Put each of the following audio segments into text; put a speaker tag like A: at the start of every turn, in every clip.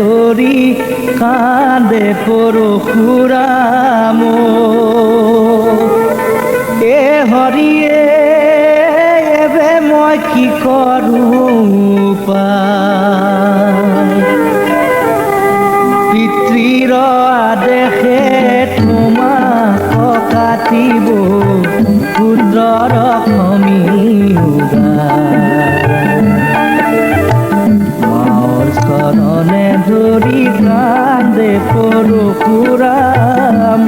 A: ধৰি কান্দে পৰশুৰাম এ হৰিয়ে এবে মই কি কৰোঁ পিতৃৰ আদেশে তোমাক কাটিব পুত্ৰৰ মাৰ চৰণে ধৰি কান্দে পৰশুৰাম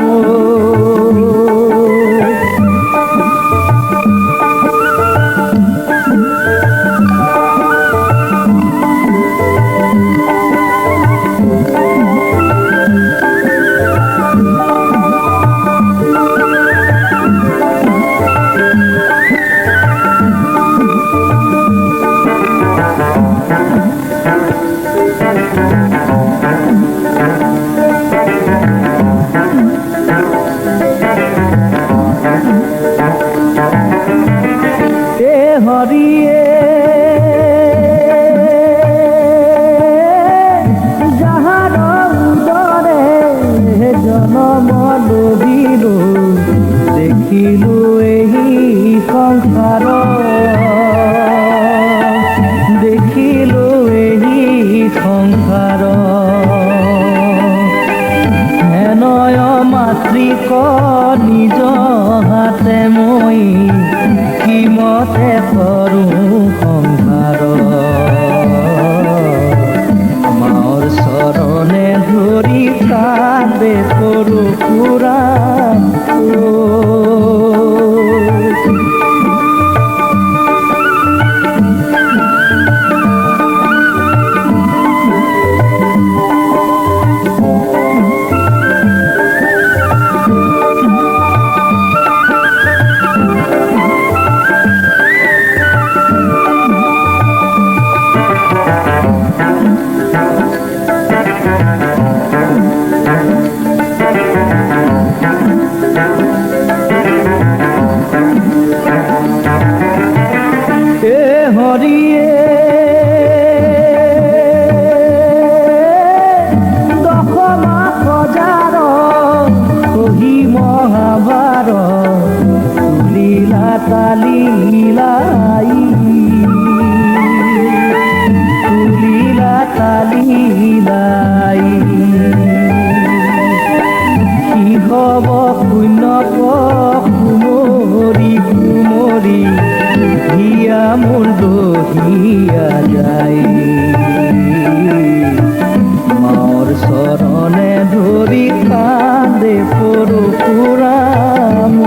A: হরিয়ে যাহাৰ উদৰে জনম লভিলো দেখিলো এই সংসাৰ দেখিলো এই সংসাৰ হেনয় মাতৃক নিজ হাতে মই কিমতে কৰোঁ সংসাৰ মাৰ চৰণে ধৰি কান্দে পৰশুৰাম হরিয়ে দশমা সজাৰ কহি মহাভাৰত তুলিলা তালিলাই তুলিলা তালিলাই কি হব শূন্য কুমৰি কুমৰি হিয়া মোৰ দহিয়া যায় মাৰ চৰণে ধৰি কান্দে পৰশুৰাম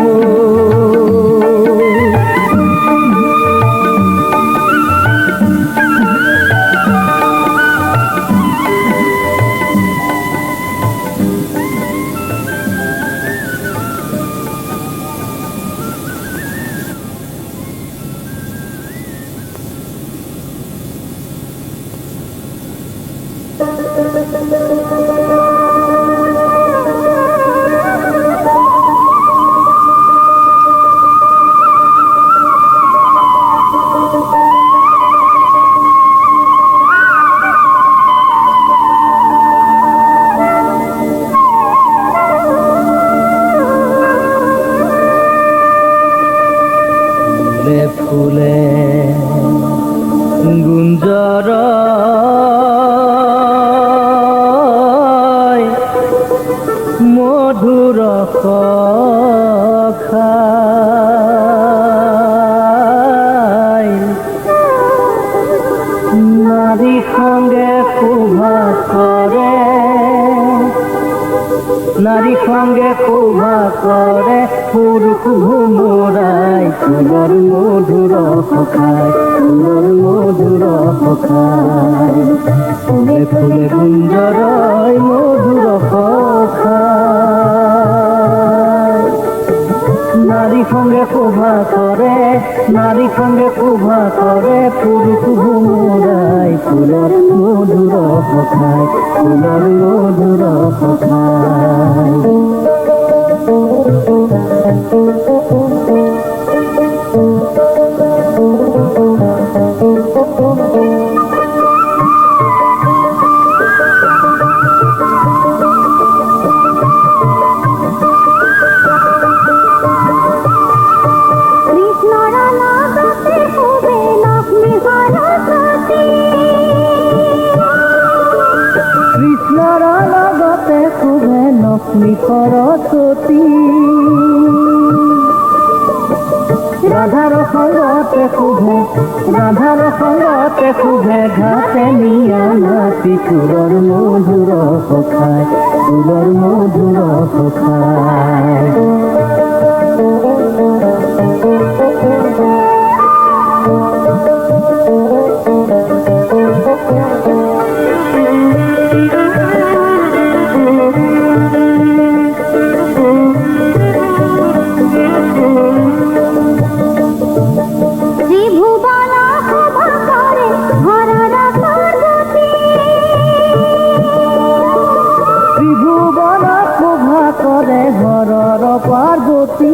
A: ফুলে গুঞ্জৰ মধুৰ খাই নাৰী সঙ্গে শোভা কৰে নারী সঙ্গে শোভা করে পুরুষ ভুমরাই ফুলর মধুর সখায় ফুলর মধুর সখায় ফুলে ফুলে গুঞ্জরাই মধুর সখায় নারী সঙ্গে শোভা করে নারী সঙ্গে শোভা করে পুরুষ ভুমরাই ফুলর মধুর সখায় ফুলর মধুর সখায় কৃষ্ণৰ লগতে শুভে লক্ষ্মী সৰস্বতী রাধার সঙ্গতে শুভে ঘাটে নিয়া নাতি ফুলৰ মধুৰ সখায় ফুলৰ মধুৰ সখায় পার্বতী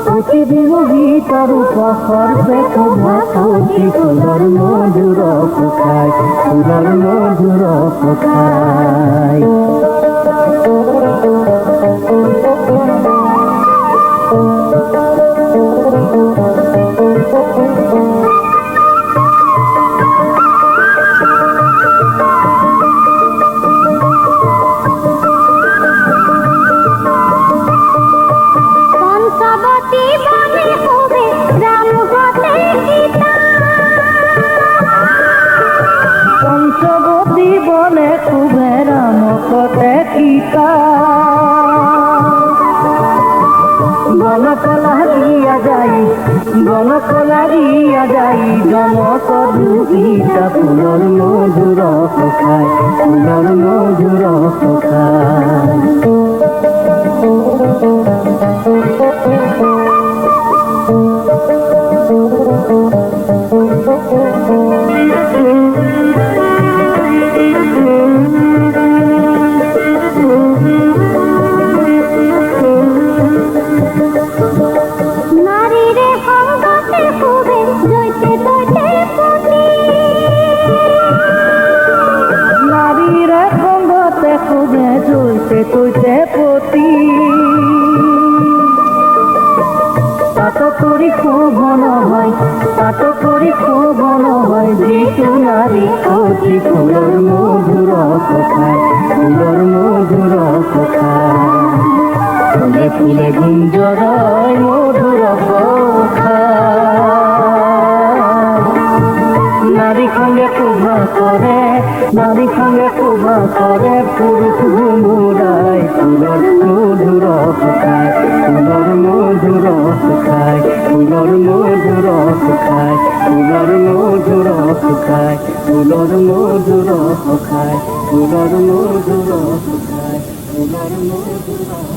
A: অতি বিমোহিত রূপ সর্বে শোভাসতী ফুলৰ মধুৰ সখায় ফুলৰ মধুৰ সখায় পঞ্চবতী বনে শুভে রাম কতে সীতা গণকলা দিয়া যাই জনক দুহিতা ফুলৰ মধুৰ সখায় ফুলৰ মধুৰ সখায় তুইতে পতি তাত করি শোভন হয় যিটো নারী অতি ফুলৰ মধুৰ সখায় ফুলৰ মধুৰ সখায় ফুলে ফুলে গুঞ্জৰয় মধুৰ সখায় নারী সঙ্গে শোভা কৰে পুৰুষ মুৰাই ফুলৰ মধুৰ সখায় ফুলৰ মধুৰ সখায় ফুলৰ মধুৰ সখায় ফুলৰ মধুৰ সখায় ফুলৰ মধুৰ সখায় ফুলৰ মধুৰ সখায় ফুলৰ মধুৰ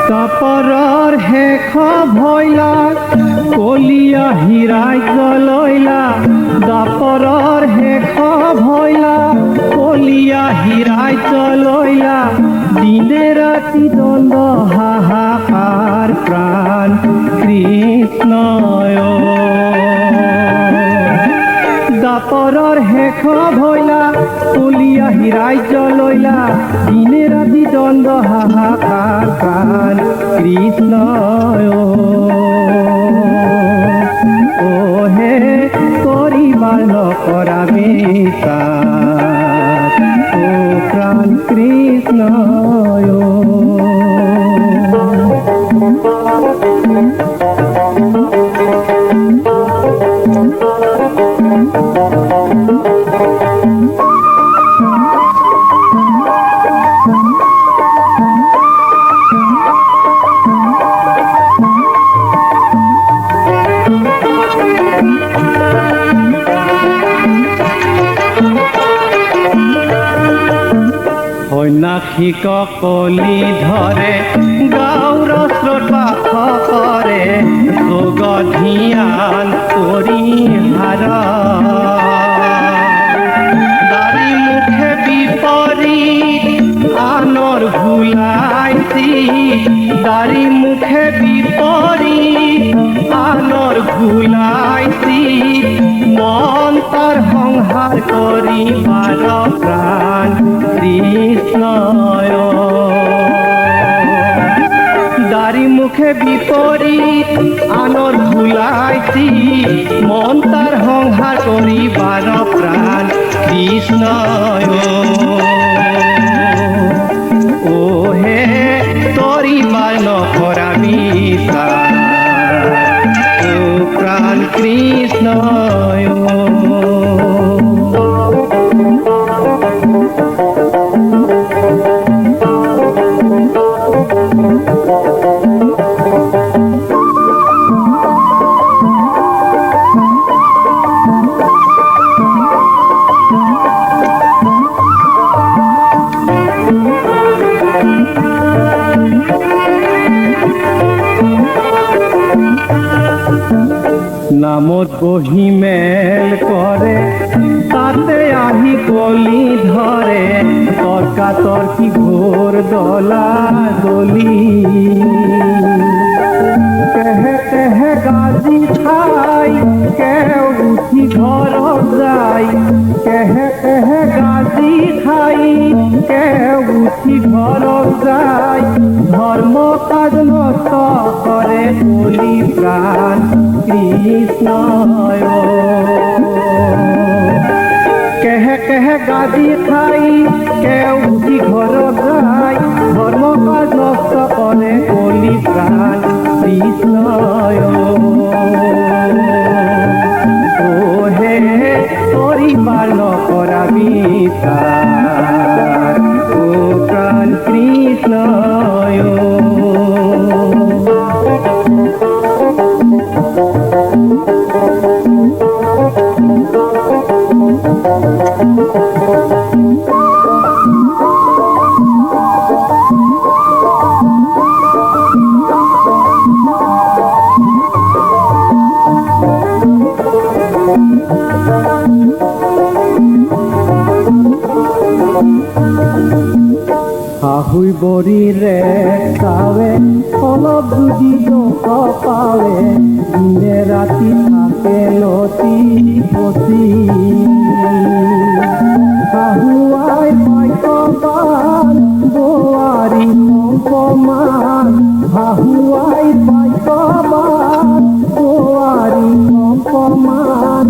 B: তাপৰৰ শেষ ভৈলা কলিয়া হীৰাই জ্বলৈলা দাপৰৰ শেষ ভৈলা কলিয়া হীৰাই জ্বলৈলা দিনে ৰাতি দ্বন্দ্ব হাহাকাৰ প্ৰাণ কৃষ্ণয় দাপৰৰ শেষ ভৈলা কলিয়া হীৰাই জ্বলৈলা দিনে ৰাতি দ্বন্দ্ব হাহাকাৰ প্ৰাণ কৃষ্ণয় ও হে কৰিবাৰ নকৰা বিচাৰ ও প্ৰাণ কৃষ্ণয় সন্ন্যাসীক কলি ধরে গাঁৱৰ স্ৰোত কৰে যোগ ধ্যান পৰিহাৰ দাৰি মুখে বিপৰীত আনৰ ভুলাইছি দাৰি মুখে বিপৰীত আনৰ ভুলাইছি মন তাৰ সংহাৰ কৰিবাৰ প্ৰাণ কৃষ্ণয় দাৰি মুখে বিপৰীত আনৰ ভুলাইছি মন তাৰ সংহাৰ কৰিবাৰ প্ৰাণ কৃষ্ণয় ও হে তৰিবাৰ নকৰা বিচাৰ ও প্ৰাণ কৃষ্ণয় নামত বহি মেল কৰে তাতে আহি কলি ধৰে তৰ্কাতৰ্কি ঘোৰ দলা দলি কেহে কেহে গাজি খাই কেও উঠি ঘৰত যায় কেহে কেহে গাজি খাই কেও উঠি ঘৰত যায় ধৰ্ম কাজ নষ্ট কৰে কলি প্ৰাণ কৃষ্ণয় কেহে কেহে গাজি খাই কেও উঠি ঘৰত যায় ধৰ্ম কাজ নষ্ট কৰে কলি প্ৰাণ কৃষ্ণয় ও হে পৰিবাৰ নকৰা বিচাৰ ও প্ৰাণ কৃষ্ণয় আহুই বৰিৰে চাৱে অলপ বুজি দুখ পাৱে দিনে ৰাতি থাকে লতি পচি আহুৱাই পাইকবান বোৱাৰী অপমান আহুৱাই পাইকবান বোৱাৰী অপমান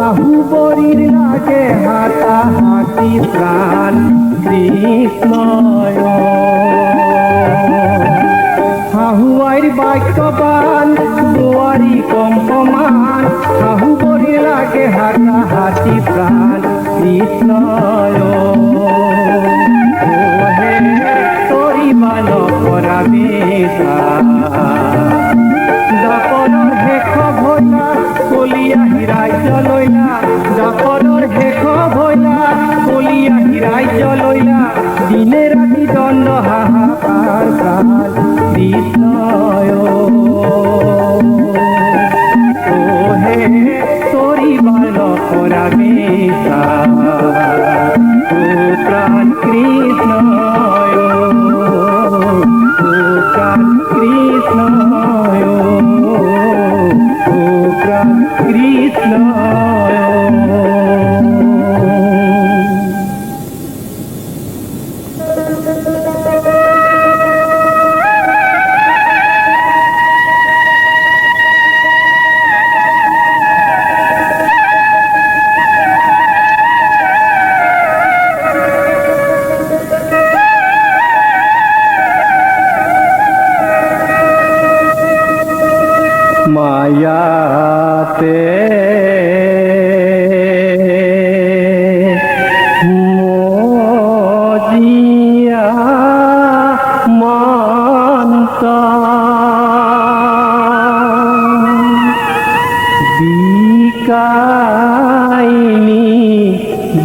B: আহু বৰিৰ লাগে হাতা হাতি প্ৰাণ কৃষ্ণয় শাহুৱাইৰ বাক্যবান বোৱাৰী কম্পমান শাহু বৰি লাগে হাতা হাতী প্ৰাণ কৃষ্ণয় হে তৰিবা নকৰা বিচাৰ জাপনৰ শেষ ভৈলা কলিয়া ৰাজ্য লৈলা জাপনৰ শেষ ভৈলা কলিয়া ৰাজ্য লৈলা দিনে ৰাতি দণ্ড হাহাকাৰ প্ৰাণ কৃষ্ণয় ও হে তৰিবা নকৰা বিচাৰ ও প্ৰাণ কৃষ্ণয় ও প্ৰাণ কৃষ্ণয় ও প্ৰাণ কৃষ্ণয় মায়াতে মজিয়া মান্তা বিকাইনি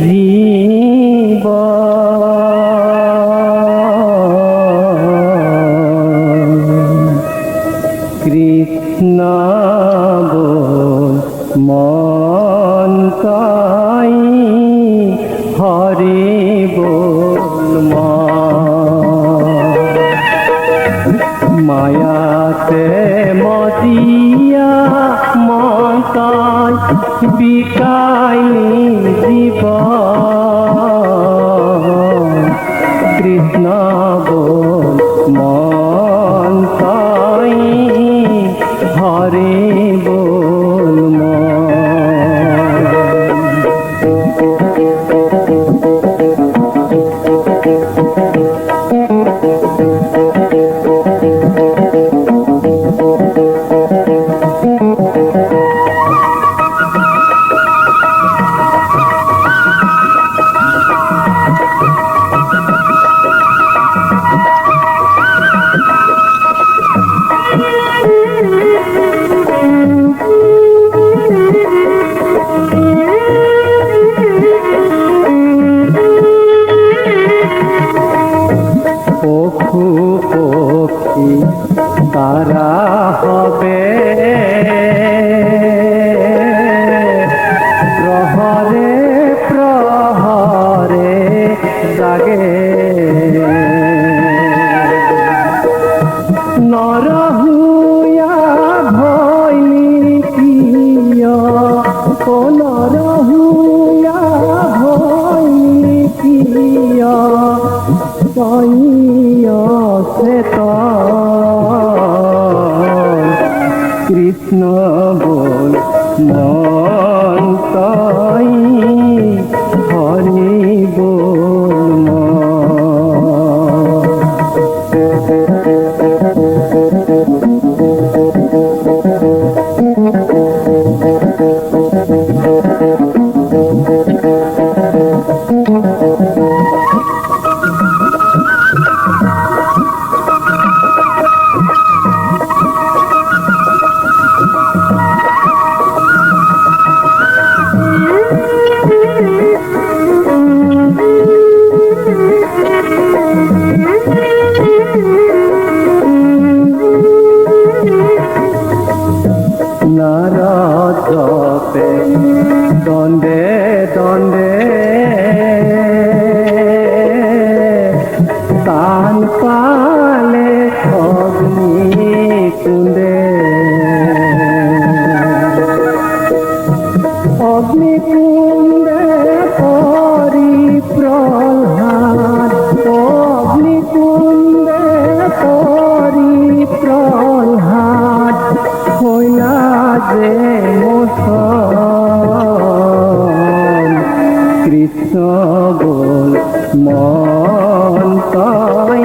B: জীব বিকাইনি জীবন কৃষ্ণ বল মন তাই হরে বল মন। পশু পক্ষী তারা হবে প্রহরে প্রহরে জাগে নরহুয়া ভয়নি প্রিয় ও নরহুয়া ভয়নি প্রিয় কৃষ্ণ বল মন তাই হরি বল মন। নারদপে দণ্ডে দণ্ডে তান পালে অগ্নি কুণ্ডে অগ্নি কুণ্ডে পরি প্রহ্লাদ অগ্নি কুণ্ডে পরি প্রহ্লাদ হইলা যে মোসন কৃষ্ণ বল মন তাই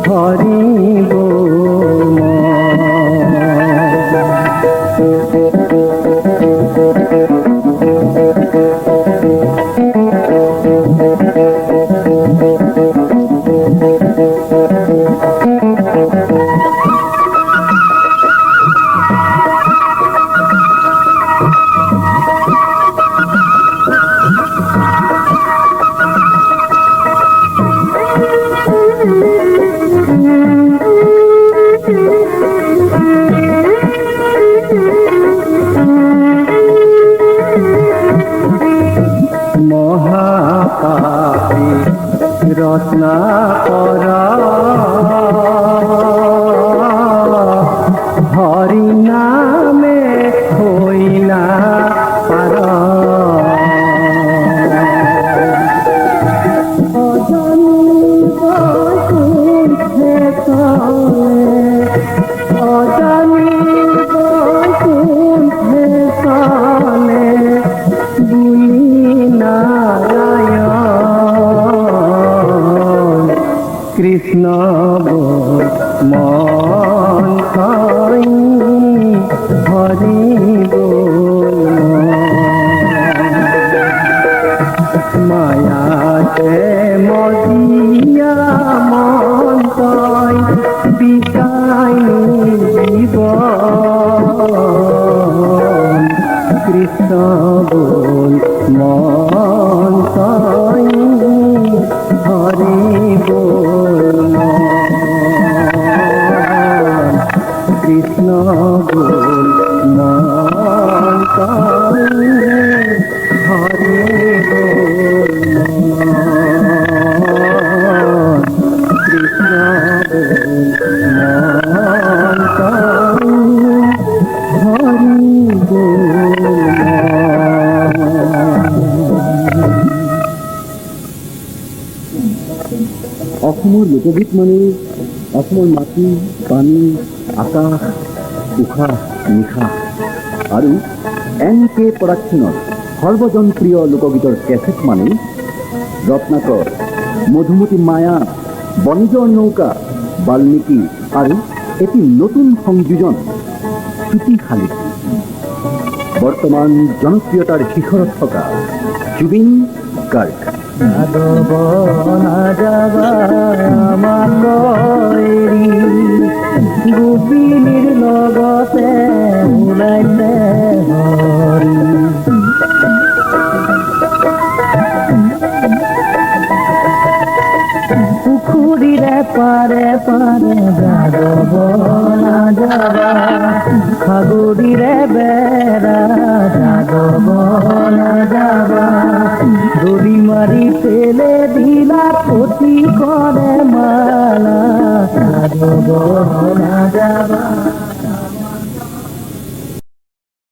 B: হরি বল মন। মহাপাপী রত্নাকর হরি নামে হইলা পার কৃষ্ণ বল মন তাই হরি বল মায়াতে মদিয়া মন তাই বিকাইনি জীবন কৃষ্ণ বল মন তাই হরি বল মন। কৃষ্ণ বল মন তাই হরি বল মন। কৃষ্ণ বল মন তাই হরি বল। অসমৰ লোকগীত মানে অসমৰ মাটি পানী আকাশ উশাহ নিশাহ আৰু NK প্ৰডাকশ্যনৰ সৰ্বজনপ্ৰিয় লোকগীতৰ কেছেট মানে ৰত্নাকৰ মধুমতী মায়া বণিজৰ নৌকা বাল্মীকি আৰু এটি নতুন সংযোজন চুটিশালী বৰ্তমান জনপ্ৰিয়তাৰ শিখৰত থকা জুবিন গাৰ্গ
A: যাদৱ নাযাবা আমাক এৰি গোপিনীৰ লগতে ওলাইছে হৰি পুখুৰীৰে পাৰে পাৰে যাদৱ নাযাবা সাগৰীৰে বেৰা যাদৱ নাযাবা দড়ি মাৰি পেলে দিলা পতি কৰে মালা যাদৱ নাযাবা